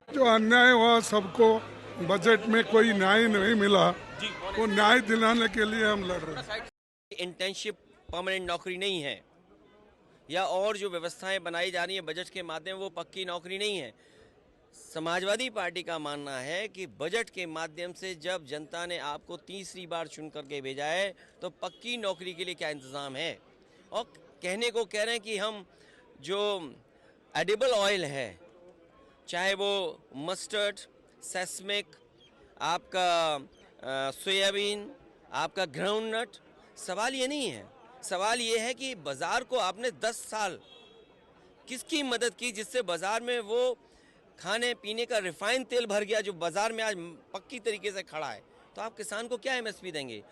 जो अन्याय हुआ सबको, बजट में कोई न्याय नहीं मिला, वो न्याय दिलाने के लिए हम लड़ रहे हैं। इंटर्नशिप परमानेंट नौकरी नहीं है, या और जो व्यवस्थाएं बनाई जा रही हैं बजट के माध्यम, वो पक्की नौकरी नहीं है। समाजवादी पार्टी का मानना है कि बजट के माध्यम से जब जनता ने आपको तीसरी बार चुन करके भेजा है, तो पक्की नौकरी के लिए क्या इंतज़ाम है। और कहने को कह रहे हैं कि हम जो एडिबल ऑयल है, चाहे वो मस्टर्ड, सेस्मिक, आपका सोयाबीन, आपका ग्राउंडनट, सवाल ये नहीं है। सवाल ये है कि बाज़ार को आपने 10 साल किसकी मदद की जिससे बाज़ार में वो खाने पीने का रिफाइंड तेल भर गया, जो बाज़ार में आज पक्की तरीके से खड़ा है। तो आप किसान को क्या एमएसपी देंगे?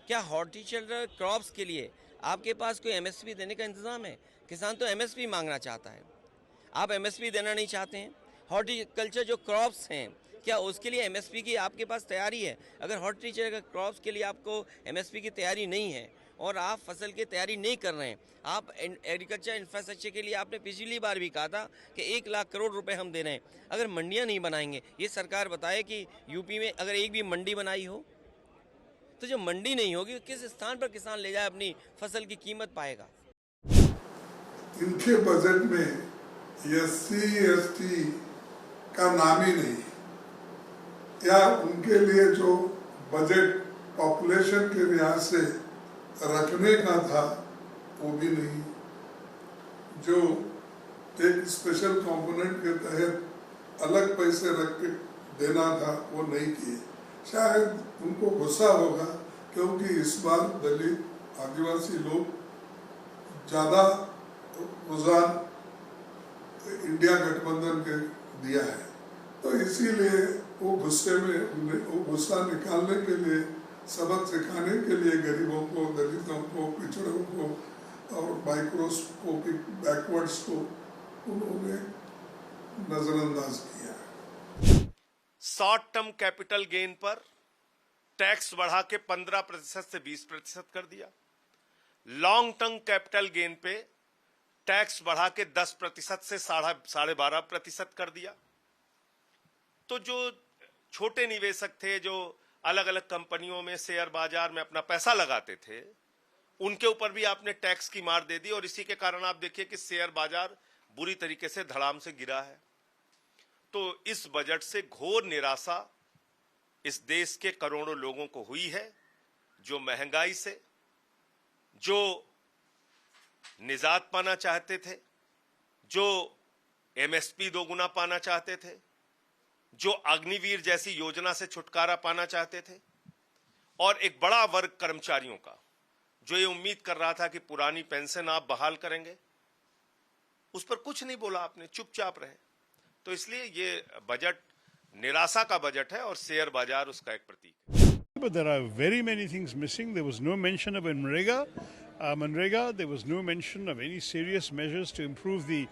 क्या हॉर्टिकल्चर क्रॉप्स के लिए आपके पास कोई एमएसपी देने का इंतज़ाम है? किसान तो एमएसपी मांगना चाहता है, आप एमएसपी देना नहीं चाहते हैं। हॉर्टिकल्चर जो क्रॉप्स हैं, क्या उसके लिए एमएसपी की आपके पास तैयारी है? अगर हॉर्टिकल्चर क्रॉप्स के लिए आपको एमएसपी की तैयारी नहीं है और आप फसल की तैयारी नहीं कर रहे हैं, आप एग्रीकल्चर इंफ्रास्ट्रक्चर के लिए आपने पिछली बार भी कहा था कि 1 लाख करोड़ रुपए हम दे रहे हैं। अगर मंडियां नहीं बनाएंगे, ये सरकार बताए कि यूपी में अगर एक भी मंडी बनाई हो, तो जो मंडी नहीं होगी, किस स्थान पर किसान ले जाए अपनी फसल की कीमत पाएगा? इनके बजट में एससी एसटी का नाम ही नहीं, या उनके लिए जो बजट पॉपुलेशन के लिहाज से रखने का था वो भी नहीं। जो एक स्पेशल कंपोनेंट के तहत अलग पैसे रख के देना था वो नहीं किए। शायद उनको गुस्सा होगा क्योंकि इस बार दलित आदिवासी लोग ज्यादा रुझान इंडिया गठबंधन के दिया है, तो इसीलिए वो गुस्से में वो गुस्सा निकालने के लिए, सबक सिखाने के लिए गरीबों को, दलितों को, पिछड़ों को और माइक्रोस्कोपिक बैकवर्ड्स को उन्होंने नजरअंदाज किया। शॉर्ट टर्म कैपिटल गेन पर टैक्स बढ़ा के 15% से 20% कर दिया। लॉन्ग टर्म कैपिटल गेन पे टैक्स बढ़ा के 10% से 12.5% कर दिया। तो जो छोटे निवेशक थे, जो अलग अलग कंपनियों में शेयर बाजार में अपना पैसा लगाते थे, उनके ऊपर भी आपने टैक्स की मार दे दी। और इसी के कारण आप देखिए कि शेयर बाजार बुरी तरीके से धड़ाम से गिरा है। तो इस बजट से घोर निराशा इस देश के करोड़ों लोगों को हुई है, जो महंगाई से, जो निजात पाना चाहते थे, जो एमएसपी दोगुना पाना चाहते थे, जो अग्निवीर जैसी योजना से छुटकारा पाना चाहते थे, और एक बड़ा वर्ग कर्मचारियों का जो ये उम्मीद कर रहा था कि पुरानी पेंशन आप बहाल करेंगे, उस पर कुछ नहीं बोला आपने, चुपचाप रहे। तो इसलिए ये बजट निराशा का बजट है और शेयर बाजार उसका एक प्रतीक है। But there are very many things missing. There was no mention of Manrega. There was no mention of any serious measures to improve the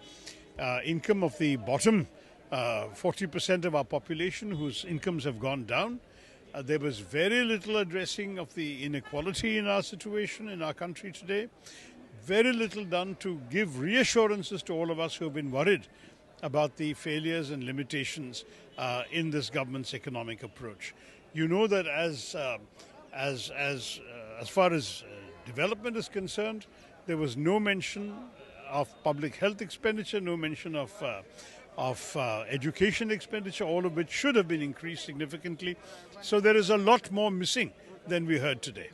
income of the bottom 40% of our population whose incomes have gone down. There was very little addressing of the inequality in our situation in our country today. Very little done to give reassurances to all of us who have been worried about the failures and limitations in this government's economic approach. You know that as far as development is concerned, there was no mention of public health expenditure, no mention of education expenditure, all of which should have been increased significantly. So there is a lot more missing than we heard today.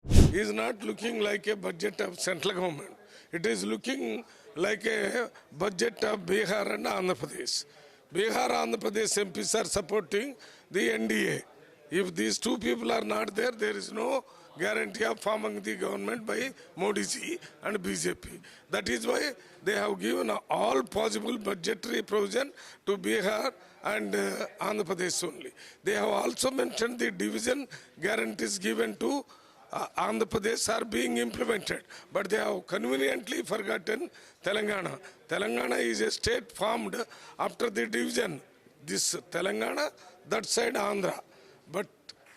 It is not looking like a budget of central government. It is looking like a budget of Bihar and Andhra Pradesh. Bihar and Andhra Pradesh MPs are supporting the NDA. If these two people are not there, there is no guarantee of forming the government by Modi ji and BJP. That is why they have given all possible budgetary provision to Bihar and Andhra Pradesh only. They have also mentioned the division guarantees given to Andhra Pradesh are being implemented, but they have conveniently forgotten Telangana. Telangana is a state formed after the division. This Telangana, that side Andhra. But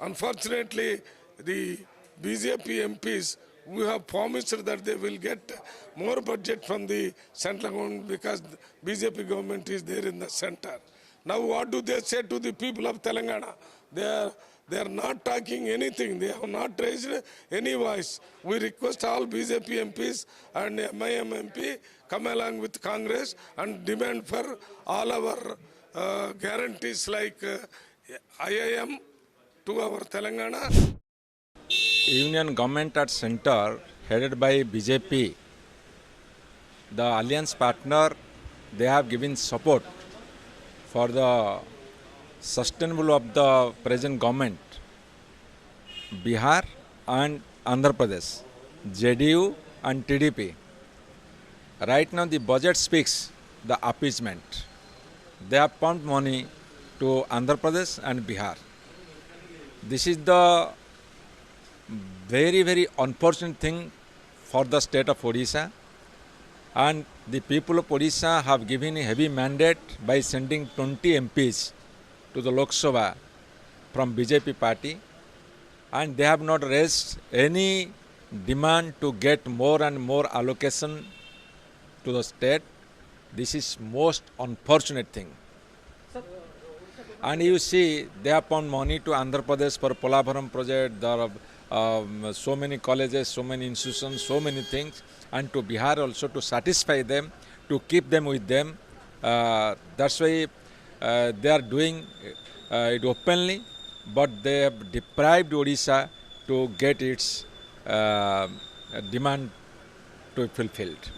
unfortunately, the BJP MPs who have promised that they will get more budget from the central government because the BJP government is there in the center. Now what do they say to the people of Telangana? They are not talking anything. They have not raised any voice. We request all BJP MPs and MIM MP come along with Congress and demand for all our guarantees like IIM to our Telangana. Union government at center headed by BJP, the alliance partner, they have given support for the sustainable of the present government, Bihar and Andhra Pradesh, JDU and TDP. Right now the budget speaks the appeasement. They have pumped money to Andhra Pradesh and Bihar. This is the very, very unfortunate thing for the state of Odisha, and the people of Odisha have given a heavy mandate by sending 20 MPs to the Lok Sabha from BJP party, and they have not raised any demand to get more and more allocation to the state. This is most unfortunate thing. And you see, they have found money to Andhra Pradesh for Polavaram project. There are so many colleges, so many institutions, so many things, and to Bihar also to satisfy them, to keep them with them. That's why they are doing it openly, but they have deprived Odisha to get its demand to fulfilled.